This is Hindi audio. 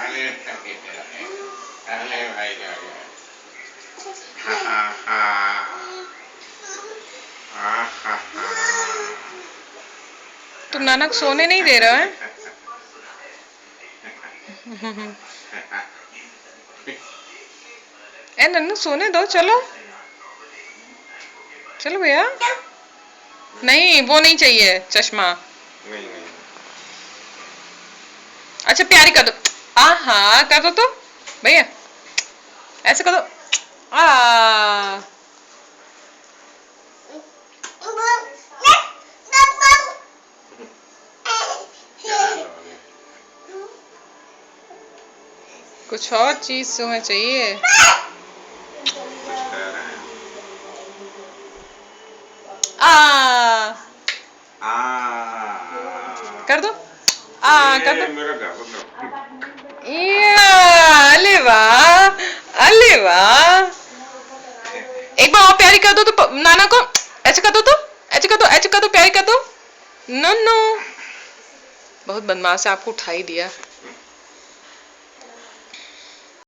अरे अरे भाई हा हा हा तुम नाना को सोने नहीं दे रहे हैं? ए नन्नू सोने दो, चलो चलो भैया। नहीं वो नहीं चाहिए चश्मा। नहीं नहीं अच्छा प्यारी कर दो। हाँ कर दो तो भैया, ऐसे कर दो। आ क्या लोगे कुछ और चीज तुम्हें चाहिए? कुछ कह रहे हैं आ कर दो। कर दो। ये मेरा घर अले वाह, अले वाह। एक बार और प्यारी कर दो तो नाना को। ऐसे कर दो तो, ऐसे कर दो, ऐसे कर दो, प्यारी कर दो। नो नो, बहुत बदमाश है, आपको उठा ही दिया।